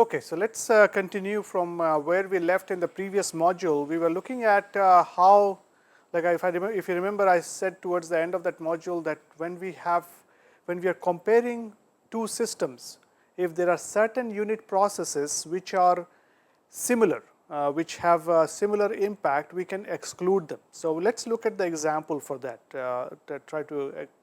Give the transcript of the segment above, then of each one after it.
Okay, so let us continue from where we left in the previous module. We were looking at how, like if you remember, I said towards the end of that module that when we are comparing two systems, if there are certain unit processes which are similar, which have a similar impact, we can exclude them. So let us look at the example for that.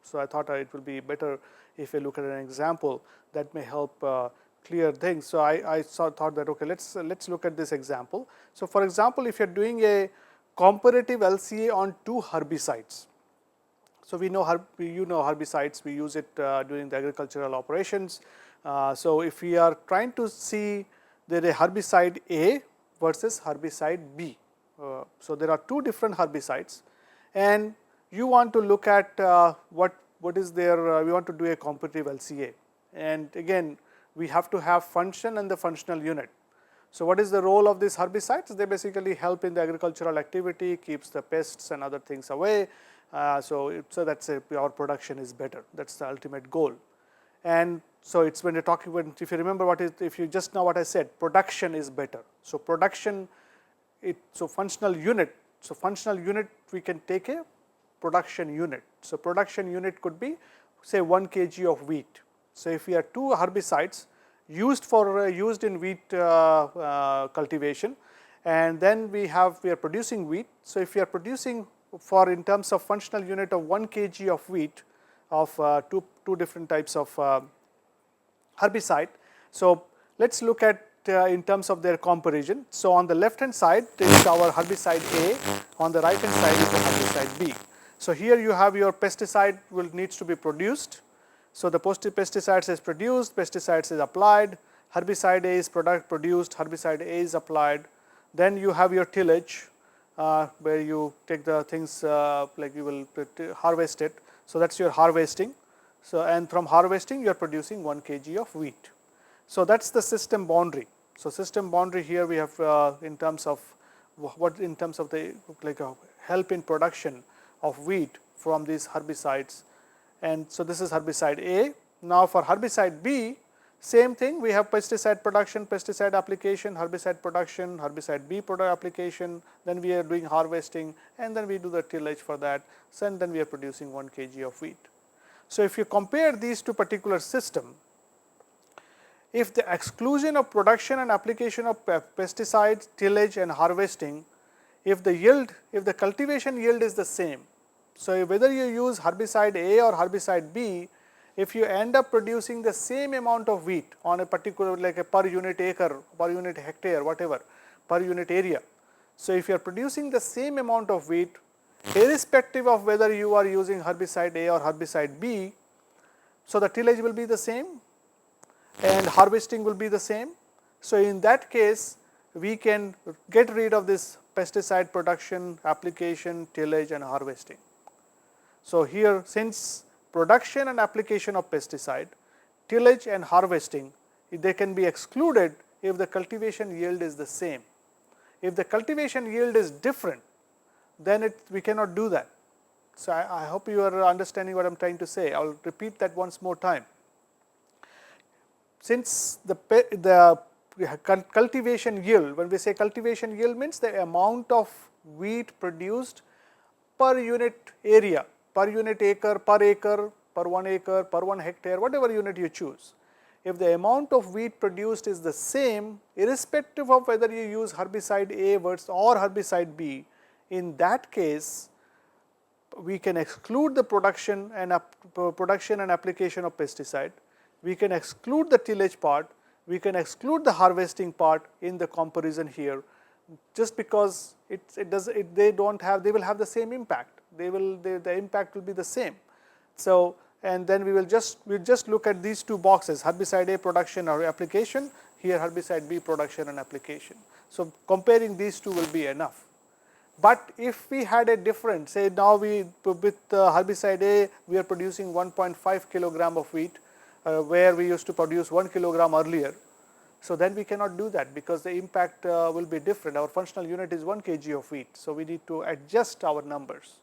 So I thought it will be better if we look at an example that may help clear things. So I thought that okay, let's look at this example. So for example, if you're doing a comparative LCA on two herbicides. So we know herbicides, we use it during the agricultural operations. So if we are trying to see there is a herbicide A versus herbicide B. So there are two different herbicides, and you want to look at what is there. We want to do a comparative LCA, and again we have to have function and the functional unit. So what is the role of these herbicides? They basically help in the agricultural activity, keeps the pests and other things away. So that's our production is better. That's the ultimate goal. And so it's when you're talking about, if you remember if you just know what I said, production is better. So production, functional unit. So functional unit, we can take a production unit. So production unit could be say 1 kg of wheat. So if we have two herbicides used in wheat cultivation, and then we are producing wheat. So if we are producing in terms of functional unit of 1 kg of wheat of two different types of herbicide. So let's look at in terms of their comparison. So on the left hand side is our herbicide A, on the right hand side is the herbicide B. So here you have your pesticide needs to be produced. So the pesticides is produced, pesticides is applied, herbicide A is produced, herbicide A is applied. Then you have your tillage where you take the things like you will harvest it. So that's your harvesting. So and from harvesting you are producing 1 kg of wheat. So that's the system boundary. So system boundary here we have in terms of the help in production of wheat from these herbicides. And so this is herbicide A. Now for herbicide B, same thing, we have pesticide production, pesticide application, herbicide production, herbicide B product application, then we are doing harvesting, and then we do the tillage for that, and then we are producing 1 kg of wheat. So if you compare these two particular systems, if the exclusion of production and application of pesticides, tillage and harvesting, if the cultivation yield is the same, so whether you use herbicide A or herbicide B, if you end up producing the same amount of wheat on a particular, like a per unit acre, per unit hectare, whatever, per unit area. So if you are producing the same amount of wheat, irrespective of whether you are using herbicide A or herbicide B, so the tillage will be the same and harvesting will be the same. So in that case, we can get rid of this pesticide production, application, tillage and harvesting. So here, since production and application of pesticide, tillage and harvesting, they can be excluded if the cultivation yield is the same. If the cultivation yield is different, then we cannot do that. So I hope you are understanding what I am trying to say. I will repeat that once more time. Since the cultivation yield, when we say cultivation yield means the amount of wheat produced per unit area, per unit acre, per 1 acre, per 1 hectare, whatever unit you choose. If the amount of wheat produced is the same, irrespective of whether you use herbicide A versus or herbicide B, in that case, we can exclude the production and application of pesticide. We can exclude the tillage part. We can exclude the harvesting part in the comparison here, just because they will have the same impact. The impact will be the same. So and then we'll just look at these two boxes, herbicide A production or application, here herbicide B production and application. So comparing these two will be enough. But if we had a different, say now with herbicide A we are producing 1.5 kilogram of wheat where we used to produce 1 kilogram earlier. So then we cannot do that because the impact will be different. Our functional unit is 1 kg of wheat, so we need to adjust our numbers.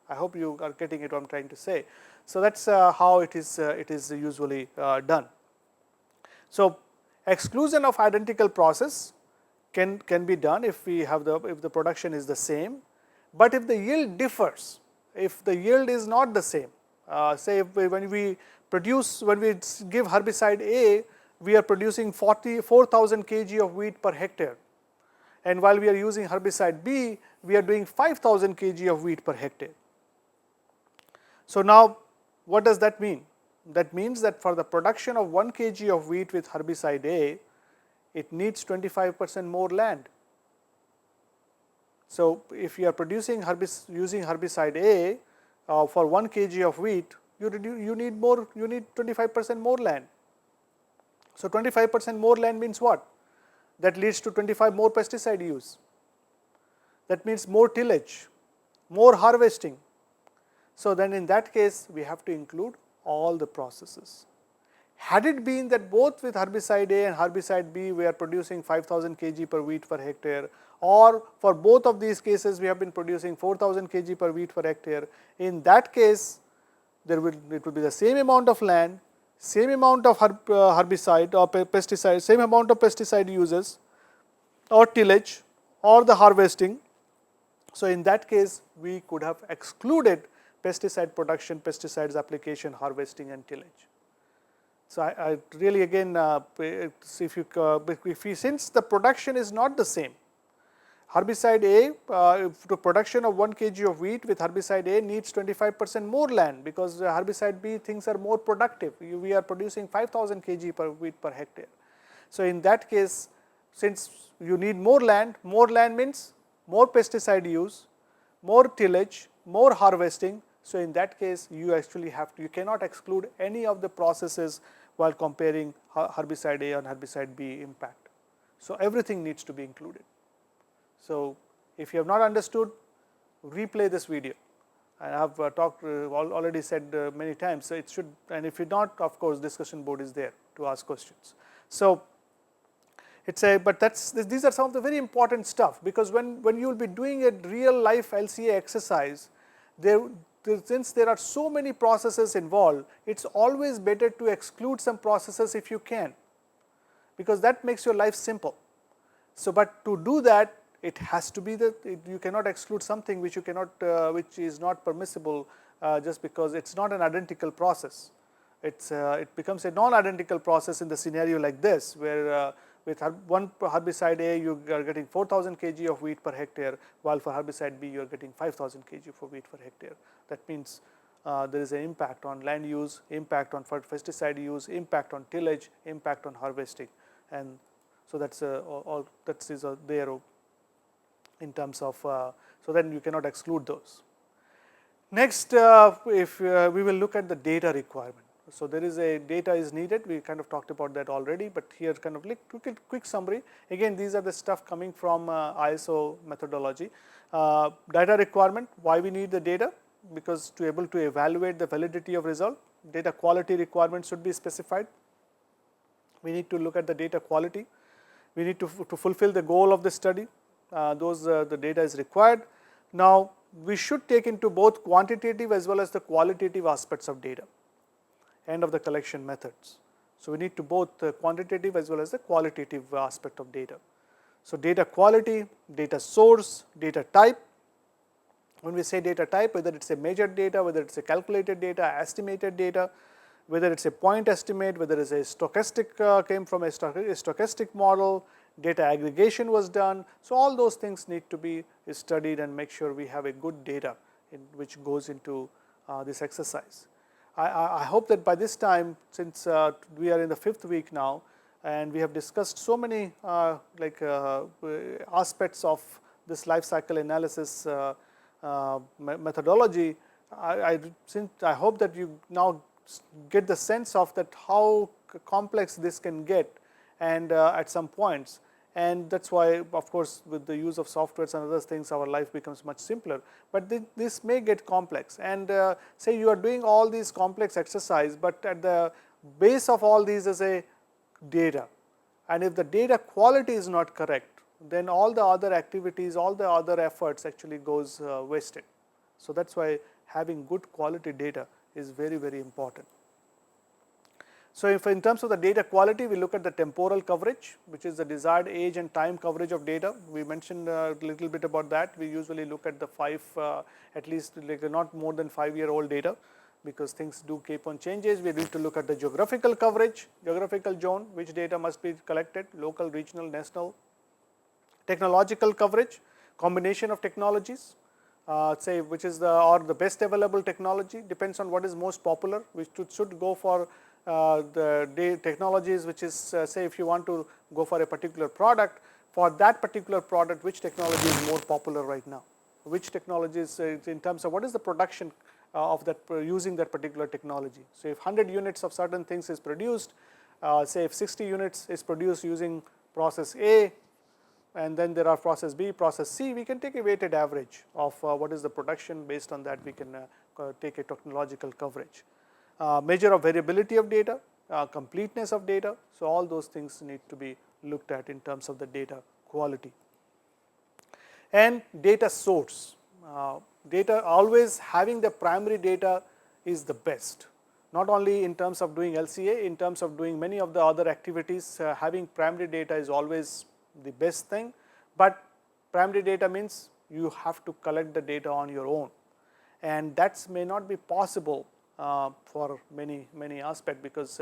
I hope you are getting it what I am trying to say. So that's how it is usually done. So Exclusion of identical process can be done if we have if the production is the same, but if the yield differs, if the yield is not the same, say when we give herbicide A, we are producing 4,000 kg of wheat per hectare, and while we are using herbicide B, we are doing 5,000 kg of wheat per hectare. So now what does that mean? That means that for the production of 1 kg of wheat with herbicide A, it needs 25% more land. So if you are producing using herbicide A for 1 kg of wheat, you need 25% more land. So 25% more land means what? That leads to 25 more pesticide use. That means more tillage, more harvesting. So then in that case, we have to include all the processes. Had it been that both with herbicide A and herbicide B we are producing 5,000 kg per wheat per hectare, or for both of these cases we have been producing 4,000 kg per wheat per hectare, in that case it will be the same amount of land, same amount of herbicide or pesticide, same amount of pesticide uses or tillage or the harvesting. So in that case we could have excluded pesticide production, pesticides application, harvesting and tillage. So I really again, since the production is not the same, herbicide A, the production of 1 kg of wheat with herbicide A needs 25% more land, because herbicide B things are more productive. We are producing 5,000 kg per wheat per hectare. So in that case, since you need more land means more pesticide use, more tillage, more harvesting. So in that case, you cannot exclude any of the processes while comparing herbicide A and herbicide B impact. So everything needs to be included. So if you have not understood, replay this video. I have already said many times. So it should, and if you not, of course, discussion board is there to ask questions. So these are some of the very important stuff, because when you will be doing a real life LCA exercise, since there are so many processes involved, it's always better to exclude some processes if you can, because that makes your life simple. So, but to do that, it has to be you cannot exclude something which which is not permissible just because it's not an identical process. It becomes a non-identical process in the scenario like this, where with one herbicide A you are getting 4,000 kg of wheat per hectare, while for herbicide B you are getting 5,000 kg for wheat per hectare. That means there is an impact on land use, impact on pesticide use, impact on tillage, impact on harvesting, and so that's all that is there in terms of, so then you cannot exclude those. Next, if we will look at the data requirement. So there is a data is needed. We kind of talked about that already, but here kind of quick summary. Again, these are the stuff coming from ISO methodology. Data requirement. Why we need the data? Because to able to evaluate the validity of result, data quality requirements should be specified. We need to look at the data quality. We need to fulfill the goal of the study. The data is required. Now we should take into both quantitative as well as the qualitative aspects of data and of the collection methods. So we need to both quantitative as well as the qualitative aspect of data. So data quality, data source, data type. When we say data type, whether it's a measured data, whether it's a calculated data, estimated data, whether it's a point estimate, whether it's a stochastic came from a stochastic model, data aggregation was done. So all those things need to be studied and make sure we have a good data which goes into this exercise. I hope that by this time, since we are in the 5th week now, and we have discussed so many aspects of this life cycle analysis methodology, I hope that you now get the sense of that how complex this can get, and at some points. And that's why, of course, with the use of softwares and other things, our life becomes much simpler. But this may get complex, and say you are doing all these complex exercise, but at the base of all these is a data, and if the data quality is not correct, then all the other activities, all the other efforts actually goes wasted. So that's why having good quality data is very, very important. So, if in terms of the data quality, we look at the temporal coverage, which is the desired age and time coverage of data. We mentioned a little bit about that. We usually look at the at least like not more than 5-year-old data, because things do keep on changes. We need to look at the geographical coverage, geographical zone, which data must be collected, local, regional, national. Technological coverage, combination of technologies, say which is the best available technology, depends on what is most popular. We should go for the technologies which is say if you want to go for a particular product, for that particular product which technology is more popular right now, which technology is in terms of what is the production of that using that particular technology. So, if 100 units of certain things is produced, say if 60 units is produced using process A, and then there are process B, process C, we can take a weighted average of what is the production. Based on that, we can take a technological coverage. Measure of variability of data, completeness of data. So, all those things need to be looked at in terms of the data quality. And data source, data always having the primary data is the best, not only in terms of doing LCA, in terms of doing many of the other activities, having primary data is always the best thing, but primary data means you have to collect the data on your own, and that may not be possible for many aspects, because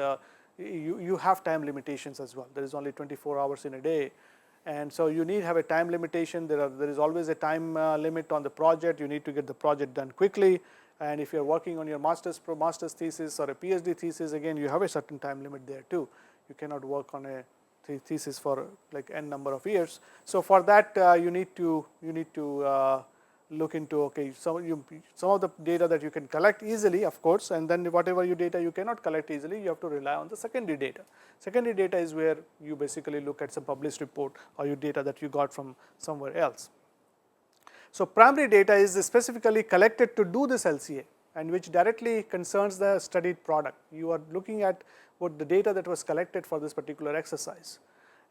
you have time limitations as well. There is only 24 hours in a day, and so you need to have a time limitation. There is always a time limit on the project. You need to get the project done quickly, and if you are working on your master's thesis or a PhD thesis, again you have a certain time limit there too. You cannot work on a thesis for like n number of years. So, for that you need to look into, okay, some of the data that you can collect easily, of course, and then whatever your data you cannot collect easily, you have to rely on the secondary data. Secondary data is where you basically look at some published report or your data that you got from somewhere else. So, primary data is specifically collected to do this LCA, and which directly concerns the studied product. You are looking at what the data that was collected for this particular exercise,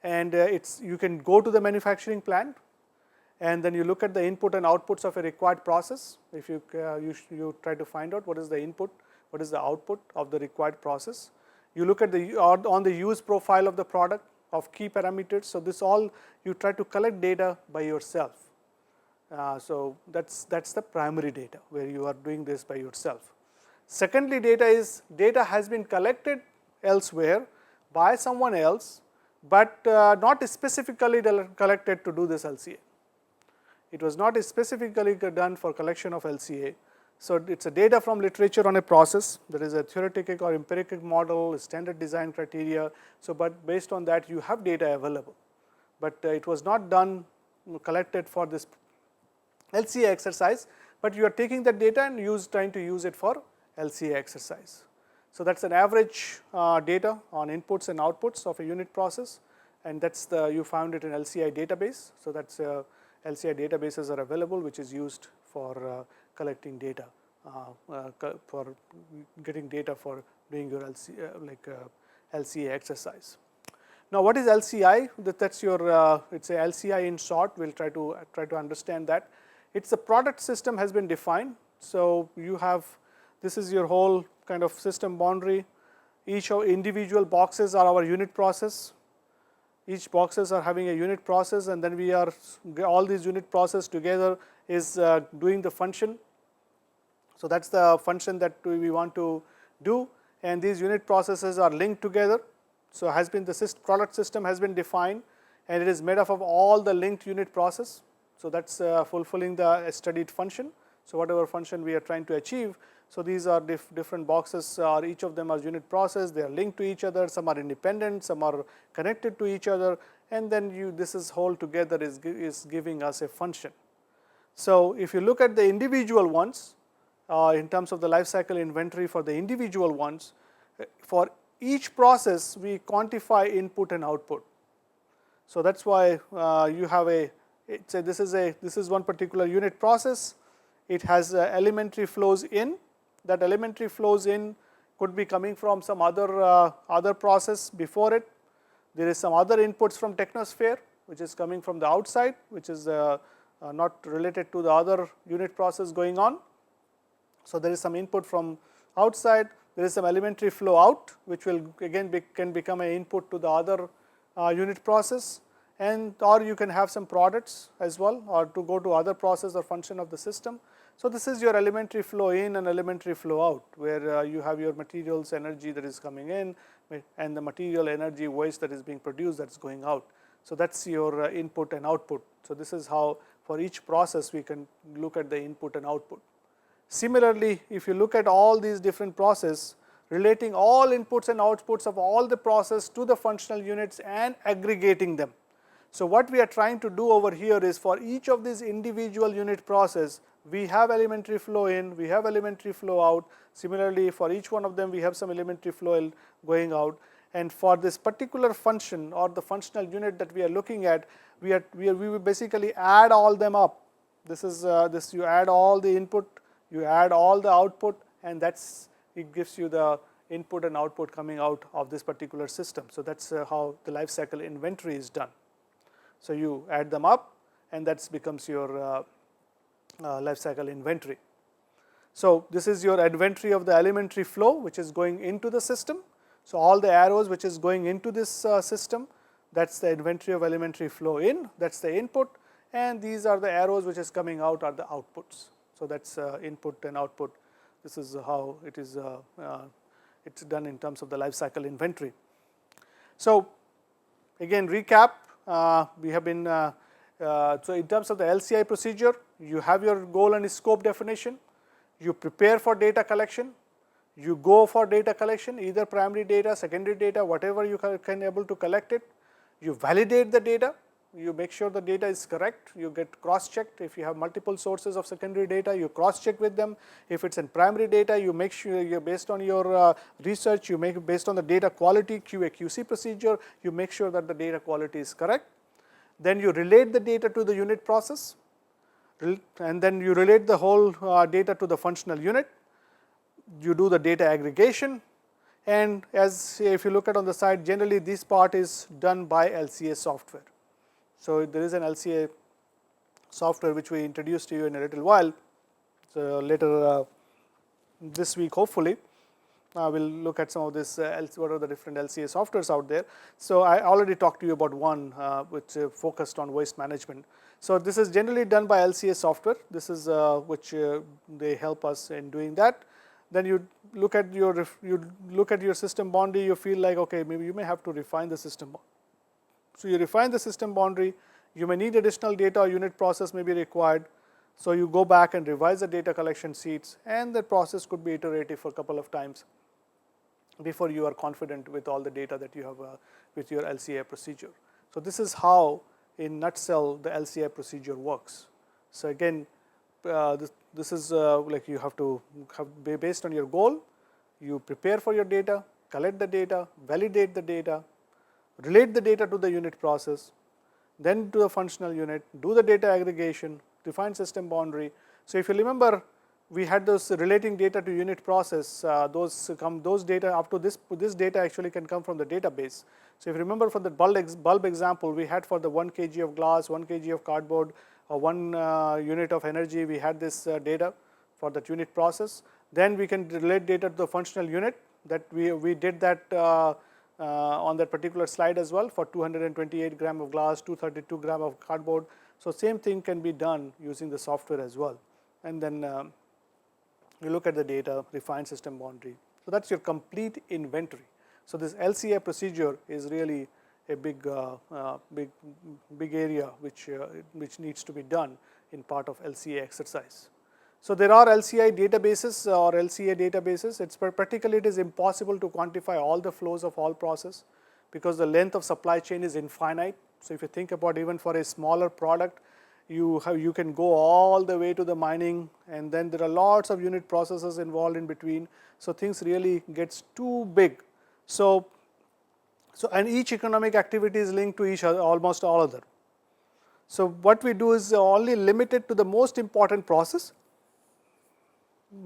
and you can go to the manufacturing plant, and then you look at the input and outputs of a required process. If you try to find out what is the input, what is the output of the required process. You look at on the use profile of the product of key parameters. So, this all you try to collect data by yourself. So, that's the primary data where you are doing this by yourself. Secondary data is data has been collected elsewhere by someone else, but not specifically collected to do this LCA. It was not specifically done for collection of LCA. So, it is a data from literature on a process. There is a theoretical or empirical model, standard design criteria. So, but based on that you have data available, but it was not done collected for this LCA exercise, but you are taking that data and trying to use it for LCA exercise. So, that is an average data on inputs and outputs of a unit process, and that is you found it in LCI database. So, that is LCI databases are available, which is used for collecting data, for getting data for doing your LCA exercise. Now, what is LCI? That's your it's a LCI in short. We'll try to understand that. It's a product system has been defined. So, you have this is your whole kind of system boundary. Each of individual boxes are our unit process. Each boxes are having a unit process, and then we are all these unit process together is doing the function. So, that's the function that we want to do, and these unit processes are linked together. So, the product system has been defined, and it is made up of all the linked unit process. So, that's fulfilling the studied function. So, whatever function we are trying to achieve. So, these are different boxes, each of them are unit process, they are linked to each other, some are independent, some are connected to each other, and then this is whole together is giving us a function. So, if you look at the individual ones, in terms of the life cycle inventory for the individual ones, for each process we quantify input and output. So, that is why you have this is one particular unit process. It has elementary flows in. That elementary flows in could be coming from some other process before it. There is some other inputs from technosphere, which is coming from the outside, which is not related to the other unit process going on. So, there is some input from outside. there is some elementary flow out, which will again can become an input to the other unit process, and or you can have some products as well, or to go to other process or function of the system. So this is your elementary flow in and elementary flow out, where you have your materials energy that is coming in and the material energy waste that is being produced that's going out. So that's your input and output. So this is how for each process we can look at the input and output. Similarly, if you look at all these different processes, relating all inputs and outputs of all the process to the functional units and aggregating them. So what we are trying to do over here is, for each of these individual unit process, we have elementary flow in, we have elementary flow out. Similarly, for each one of them we have some elementary flow going out, and for this particular function or the functional unit that we are looking at, we will basically add all them up. This is this, you add all the input, you add all the output, and it gives you the input and output coming out of this particular system. So that's how the life cycle inventory is done. So you add them up, and that becomes your life cycle inventory. So this is your inventory of the elementary flow which is going into the system. So all the arrows which is going into this system, that's the inventory of elementary flow in, that's the input, and these are the arrows which is coming out are the outputs. So that's input and output. This is how it is it's done in terms of the life cycle inventory. So again, recap, we have been so in terms of the LCI procedure, you have your goal and scope definition, you prepare for data collection, you go for data collection, either primary data, secondary data, whatever you can able to collect it, you validate the data, you make sure the data is correct, you get cross-checked. If you have multiple sources of secondary data, you cross-check with them. If it's in primary data, you make sure you're based on your research, you make based on the data quality, QA/QC procedure, you make sure that the data quality is correct. Then you relate the data to the unit process, and then you relate the whole data to the functional unit. You do the data aggregation, and as if you look at on the side, generally this part is done by LCA software. So there is an LCA software which we introduced to you in a little while. So later this week, hopefully, we'll look at some of this, what are the different LCA softwares out there. So I already talked to you about one which focused on waste management. So this is generally done by LCA software. This is which they help us in doing that. Then you look at your system boundary. You feel like, okay, maybe you may have to refine the system boundary. So you refine the system boundary. You may need additional data or unit process may be required. So you go back and revise the data collection sheets, and the process could be iterative for a couple of times before you are confident with all the data that you have with your LCA procedure. So this is how, in nutshell, the LCA procedure works. So again, this is like you have to be based on your goal. You prepare for your data, collect the data, validate the data, relate the data to the unit process, then to the functional unit, do the data aggregation, define system boundary. So if you remember, we had those relating data to unit process. Those data up to this data actually can come from the database. So if you remember for the bulb example, we had for the 1 kg of glass, 1 kg of cardboard, or 1 unit of energy, we had this data for that unit process. Then we can relate data to the functional unit. That we did that on that particular slide as well for 228 gram of glass, 232 gram of cardboard. So same thing can be done using the software as well. And then you look at the data, refine system boundary. So that's your complete inventory. So this LCA procedure is really a big area which needs to be done in part of LCA exercise. So there are LCI databases or LCA databases. It's practically it is impossible to quantify all the flows of all process because the length of supply chain is infinite. So if you think about even for a smaller product, you can go all the way to the mining, and then there are lots of unit processes involved in between. So things really gets too big. So and each economic activity is linked to each other, almost all other. So what we do is only limited to the most important process.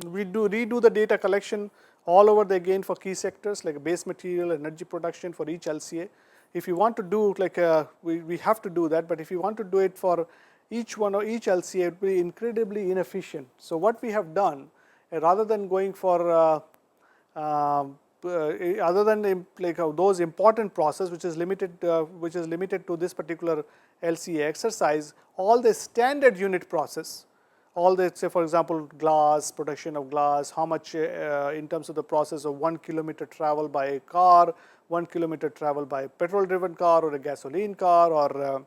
We redo the data collection all over again for key sectors like base material, energy production for each LCA. If you want to do like we have to do that, but if you want to do it for each one or each LCA, it will be incredibly inefficient. So what we have done, rather than going for other than like those important process which is limited to this particular LCA exercise, all the standard unit process, all the, say for example glass, production of glass, how much in terms of the process of 1 kilometer travel by a car, 1 kilometer travel by a petrol driven car or a gasoline car, or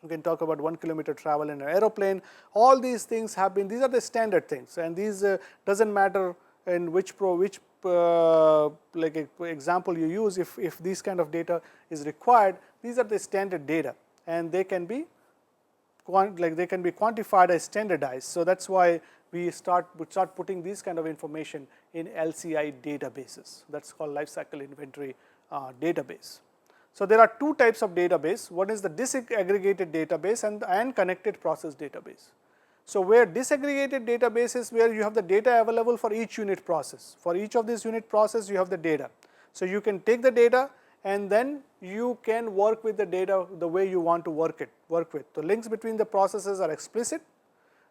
you can talk about 1 kilometer travel in an aeroplane. All these things have been, these are the standard things, and these doesn't matter in which like example you use. If this kind of data is required, these are the standard data, and they can be quantified as standardized. So that's why we start putting these kind of information in LCI databases. That's called life cycle inventory database. So there are two types of database. One is the disaggregated database and connected process database. So where disaggregated database is where you have the data available for each unit process. For each of these unit process you have the data. So you can take the data and then you can work with the data the way you want to work with. The links between the processes are explicit.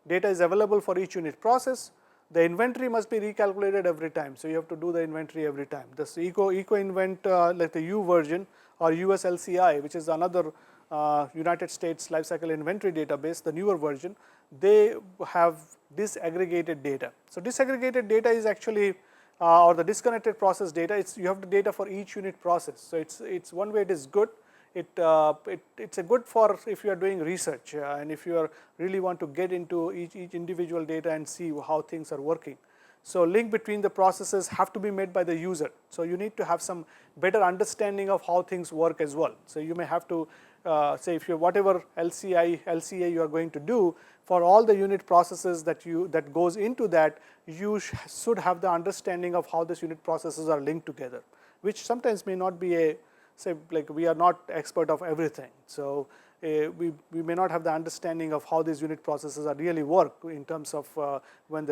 Data is available for each unit process. The inventory must be recalculated every time. So you have to do the inventory every time. This eco invent like the U version or USLCI, which is another United States lifecycle inventory database, the newer version, they have disaggregated data. So disaggregated data is actually or the disconnected process data. You have the data for each unit process. So it's one way it is good. It's a good for if you are doing research and if you are really want to get into each individual data and see how things are working. So link between the processes have to be made by the user. So you need to have some better understanding of how things work as well. So you may have to say if you whatever LCA you are going to do for all the unit processes that goes into that, you should have the understanding of how these unit processes are linked together, which sometimes may not be a, say like we are not expert of everything. So we may not have the understanding of how these unit processes are really work in terms of when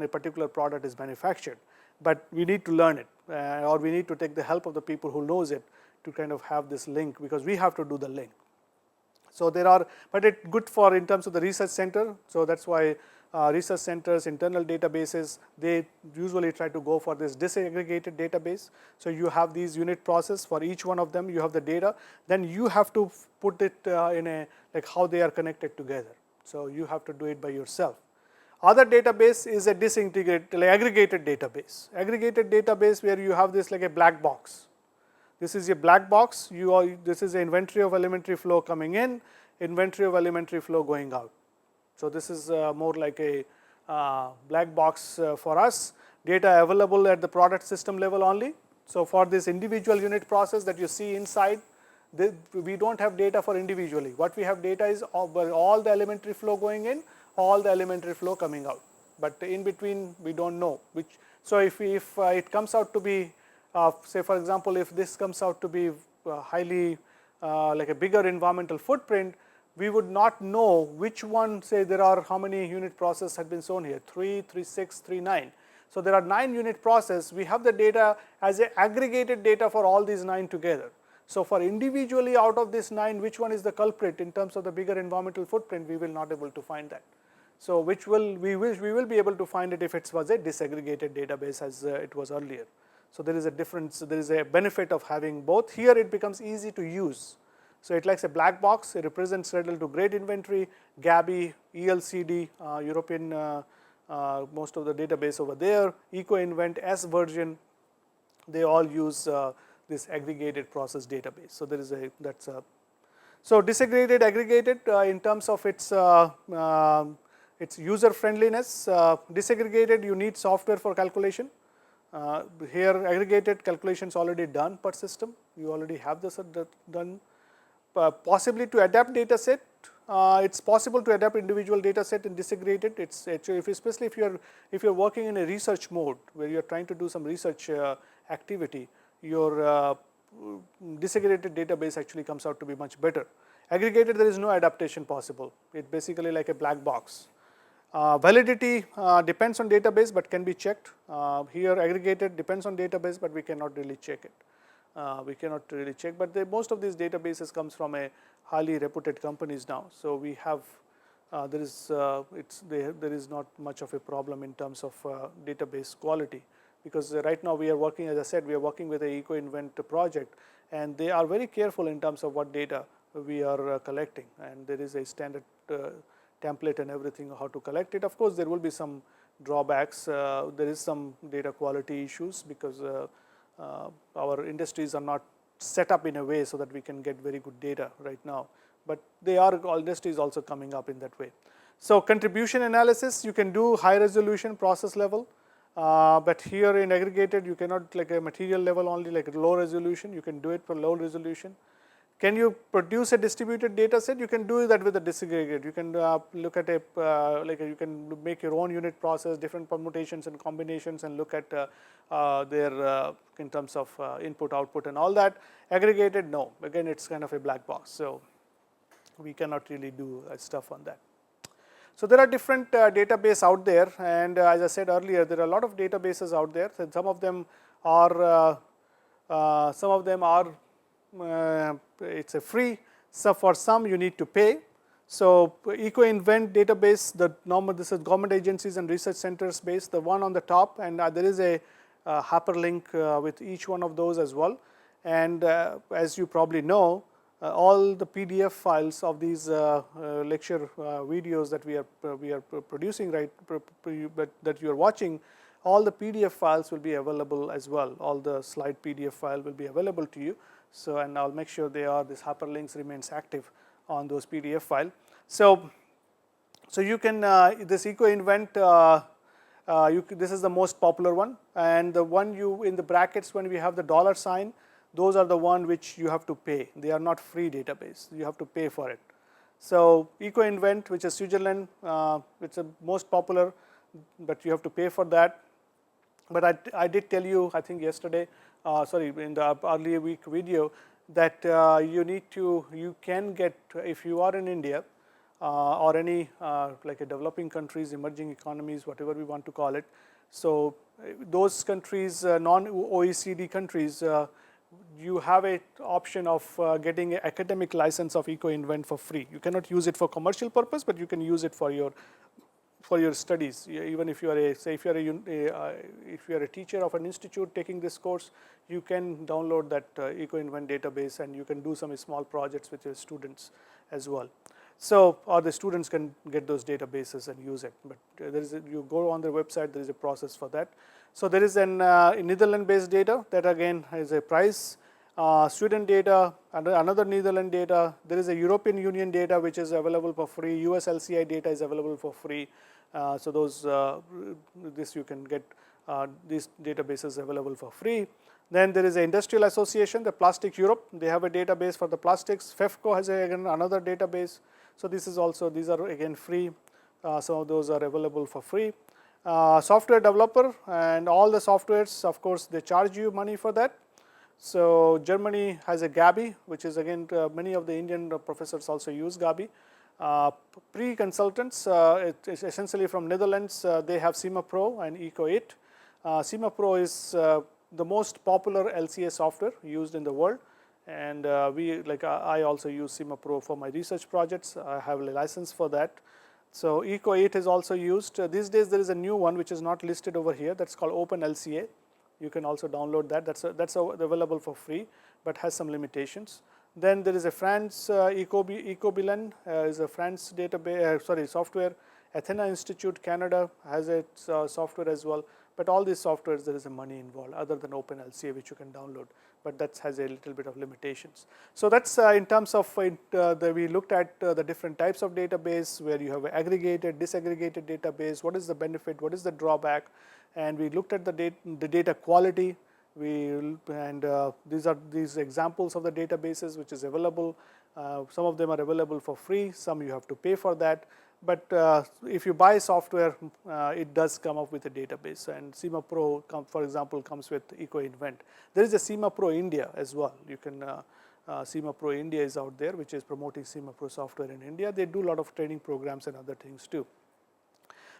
a particular product is manufactured, but we need to learn it or we need to take the help of the people who knows it to kind of have this link, because we have to do the link. So there are, but it's good for in terms of the research center. So that's why research centers, internal databases, they usually try to go for this disaggregated database. So you have these unit process, for each one of them you have the data, then you have to put it in a, like how they are connected together. So you have to do it by yourself. Other database is a disintegrated, like aggregated database. Aggregated database where you have this like a black box. This is a black box. This is the inventory of elementary flow coming in, inventory of elementary flow going out. So this is more like a black box for us. Data available at the product system level only. So for this individual unit process that you see inside, we don't have data for individually. What we have data is all the elementary flow going in, all the elementary flow coming out. But in between we don't know which. So if it comes out to be say for example, if this comes out to be highly like a bigger environmental footprint, we would not know which one, say there are how many unit process had been shown here, 3, 3, 6, 3, 9. So there are 9 unit process. We have the data as a aggregated data for all these 9 together. So for individually out of this 9, which one is the culprit in terms of the bigger environmental footprint, we will not able to find that. So which we will be able to find it if it was a disaggregated database as it was earlier. So there is a difference, there is a benefit of having both. Here it becomes easy to use. So it likes a black box, it represents cradle to grade inventory, GABI, ELCD, European, most of the database over there, EcoInvent, S version, they all use this aggregated process database. So there is so disaggregated, aggregated in terms of its user friendliness. Disaggregated, you need software for calculation. Here aggregated calculations already done per system, you already have this done. Possibly to adapt data set, it's possible to adapt individual data set and disaggregate it. It's actually, especially if you're working in a research mode where you're trying to do some research activity, your disaggregated database actually comes out to be much better. Aggregated, there is no adaptation possible. It's basically like a black box. Validity depends on database but can be checked. Here aggregated depends on database but we cannot really check it. But most of these databases comes from a highly reputed companies now. So we have there is not much of a problem in terms of database quality. because right now we are working, as I said, we are working with a EcoInvent project, and they are very careful in terms of what data we are collecting, and there is a standard template and everything how to collect it. Of course, there will be some drawbacks. There is some data quality issues because our industries are not set up in a way so that we can get very good data right now, but all industries also coming up in that way. So contribution analysis, you can do high resolution process level, but here in aggregated you cannot, like a material level only, like low resolution, you can do it for low resolution. Can you produce a distributed data set? You can do that with a disaggregate. You can look at a, you can make your own unit process, different permutations and combinations, and look at their in terms of input, output and all that. Aggregated, no. Again, it's kind of a black box. So we cannot really do stuff on that. So there are different database out there, and as I said earlier, there are a lot of databases out there. And some of them are it's a free. So for some you need to pay. So EcoInvent database, this is government agencies and research centers based. The one on the top, and there is a hyperlink with each one of those as well. And as you probably know, all the PDF files of these lecture videos that we are producing, right, that you are watching, all the PDF files will be available as well. All the slide PDF file will be available to you. So, and I'll make sure this hyperlinks remains active on those PDF file. So you can this EcoInvent. This is the most popular one, and the one in the brackets when we have the dollar sign, those are the one which you have to pay. They are not free database. You have to pay for it. So EcoInvent, which is Switzerland, it's the most popular, but you have to pay for that. But I did tell you, I think yesterday, in the earlier week video, that you can get, if you are in India or any like a developing countries, emerging economies, whatever we want to call it. So those countries, non-OECD countries, you have an option of getting an academic license of EcoInvent for free. You cannot use it for commercial purpose, but you can use it for your studies. Even if you are if you are a teacher of an institute taking this course, you can download that EcoInvent database, and you can do some small projects with your students as well. So, or the students can get those databases and use it. But you go on their website, there is a process for that. So there is an Netherlands-based data that again has a price. Sweden data, another Netherlands data. There is a European Union data which is available for free. US LCI data is available for free. So those this you can get these databases available for free. Then there is an industrial association, the Plastic Europe. They have a database for the plastics. FEFCO has again another database. So this is also, these are again free. Some of those are available for free. Software developer, and all the softwares, of course, they charge you money for that. So Germany has a Gabi, which is again many of the Indian professors also use Gabi. Pre-consultants, it's essentially from Netherlands. They have CIMA Pro and Eco8. CIMA Pro is the most popular LCA software used in the world, and I also use CIMA Pro for my research projects. I have a license for that. So Eco8 is also used. These days there is a new one which is not listed over here. That's called Open LCA. You can also download that. That's available for free, but has some limitations. Then there is a France Ecobilan is a France database. Software. Athena Institute Canada has its software as well. But all these softwares, there is a money involved other than OpenLCA, which you can download, but that has a little bit of limitations. So that's in terms of we looked at the different types of database where you have aggregated, disaggregated database. What is the benefit? What is the drawback? And we looked at the data quality. These are these examples of the databases which is available. Some of them are available for free. Some you have to pay for that. But if you buy software, it does come up with a database. And CIMA Pro, for example, comes with EcoInvent. There is a CIMA Pro India as well. You can CIMA Pro India is out there, which is promoting CIMA Pro software in India. They do a lot of training programs and other things too.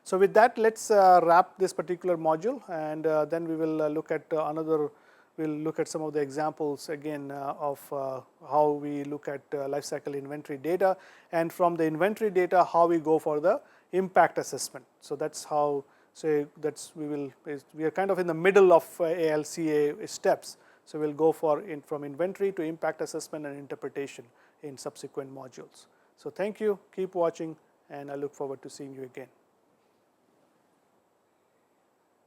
So with that, let's wrap this particular module, and then we will look at we'll look at some of the examples again of how we look at life cycle inventory data, and from the inventory data how we go for the impact assessment. So that's how So that's we are kind of in the middle of ALCA steps. So we'll go from inventory to impact assessment and interpretation in subsequent modules. So thank you, keep watching, and I look forward to seeing you again.